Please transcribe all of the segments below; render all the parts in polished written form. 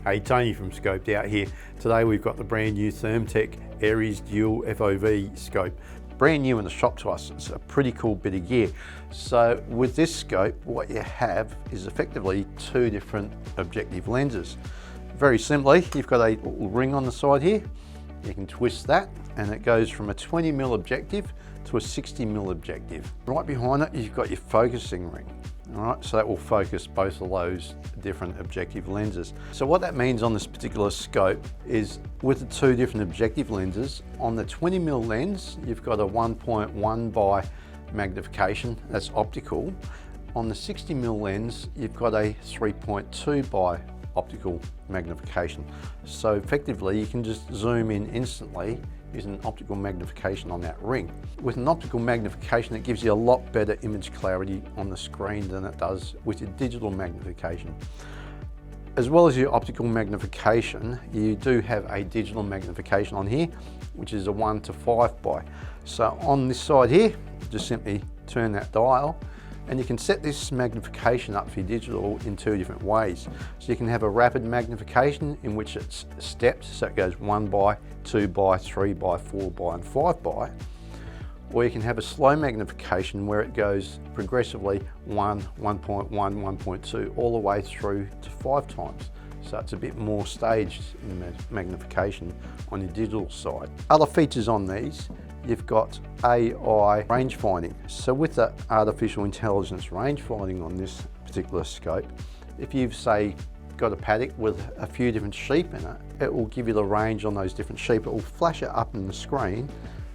Hey, Tony from Scoped Out here. Today we've got the brand new Thermtech Aries Dual FOV scope. Brand new in the shop to us. It's a pretty cool bit of gear. So with this scope, what you have is effectively two different objective lenses. Very simply, you've got a little ring on the side here. You can twist that and it goes from a 20mm objective to a 60mm objective. Right behind it, you've got your focusing ring. All right, so that will focus both of those different objective lenses. So what that means on this particular scope is with the two different objective lenses, on the 20mm lens, you've got a 1.1 by magnification, that's optical. On the 60mm lens, you've got a 3.2 by optical magnification. So effectively, you can just zoom in instantly using optical magnification on that ring. With an optical magnification, it gives you a lot better image clarity on the screen than it does with your digital magnification. As well as your optical magnification, you do have a digital magnification on here, which is a 1 to 5 by. So on this side here, just simply turn that dial, and you can set this magnification up for your digital in two different ways. So you can have a rapid magnification in which it's stepped, so it goes 1 by, 2 by, 3 by, 4 by, and 5 by. Or you can have a slow magnification where it goes progressively 1, 1.1, 1.2, all the way through to 5 times. So it's a bit more staged in the magnification on your digital side. Other features on these, you've got AI range finding. So with the artificial intelligence range finding on this particular scope, if you've say got a paddock with a few different sheep in it, it will give you the range on those different sheep. It will flash it up in the screen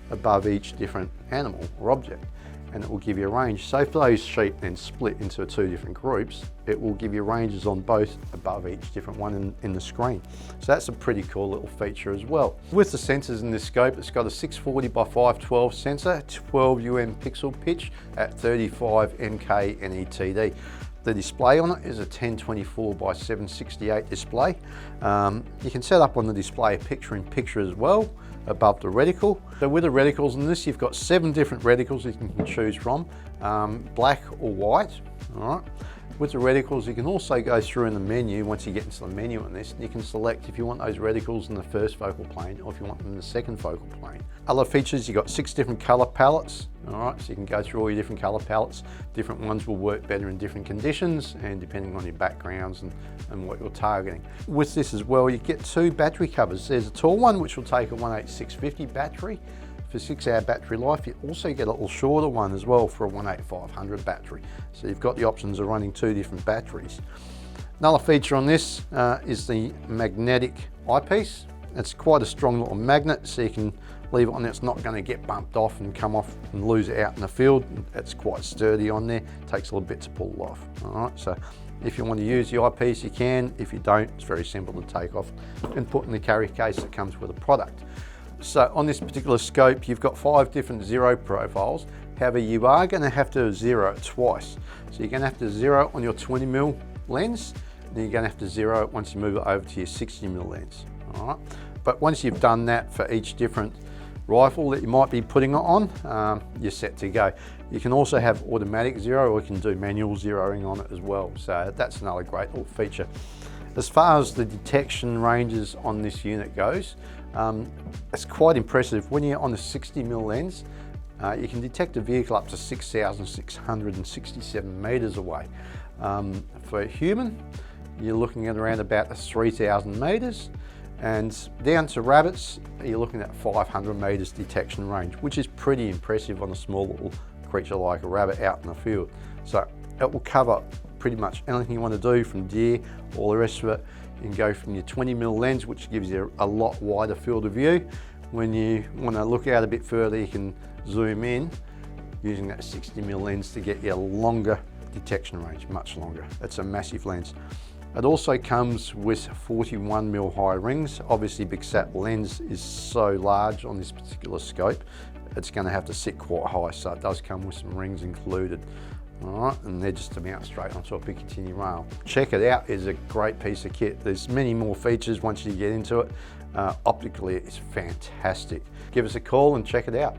above each different animal or object, and it will give you a range. So if those sheep then split into two different groups, it will give you ranges on both above each different one in the screen. So that's a pretty cool little feature as well. With the sensors in this scope, it's got a 640 by 512 sensor, 12 pixel pitch at 35 MK NETD. The display on it is a 1024 by 768 display. You can set up on the display a picture-in-picture as well above the reticle. So with the reticles in this, you've got 7 different reticles you can choose from, black or white. All right. With the reticles, you can also go through in the menu. Once you get into the menu on this, you can select if you want those reticles in the first focal plane or if you want them in the second focal plane. Other features, you've got 6 different color palettes. All right, so you can go through all your different color palettes. Different ones will work better in different conditions and depending on your backgrounds and what you're targeting. With this as well, you get 2 battery covers. There's a tall one, which will take a 18650 battery for 6-hour battery life. You also get a little shorter one as well for a 18500 battery. So you've got the options of running 2 different batteries. Another feature on this is the magnetic eyepiece. It's quite a strong little magnet, so you can leave it on there. It's not going to get bumped off and come off and lose it out in the field. It's quite sturdy on there. It takes a little bit to pull it off. All right, so if you want to use the eyepiece, you can. If you don't, it's very simple to take off and put in the carry case that comes with the product. So on this particular scope, you've got 5 different zero profiles. However, you are going to have to zero it twice. So you're going to have to zero it on your 20mm lens, and then you're going to have to zero it once you move it over to your 60mm lens. All right. But once you've done that for each different rifle that you might be putting it on, you're set to go. You can also have automatic zero, or you can do manual zeroing on it as well. So that's another great little feature. As far as the detection ranges on this unit goes, it's quite impressive. When you're on the 60mm lens, you can detect a vehicle up to 6,667 meters away. For a human, you're looking at around about 3,000 meters, and down to rabbits, you're looking at 500 meters detection range, which is pretty impressive on a small little creature like a rabbit out in the field. So it will cover pretty much anything you want to do, from deer, all the rest of it. You can go from your 20mm lens, which gives you a lot wider field of view. When you want to look out a bit further, you can zoom in using that 60mm lens to get you a longer detection range, much longer. It's a massive lens. It also comes with 41mm high rings. Obviously, because that lens is so large on this particular scope, it's going to have to sit quite high, so it does come with some rings included. All right, and they're just to mount straight onto a Picatinny rail. Check it out, it's a great piece of kit. There's many more features once you get into it. Optically, it's fantastic. Give us a call and check it out.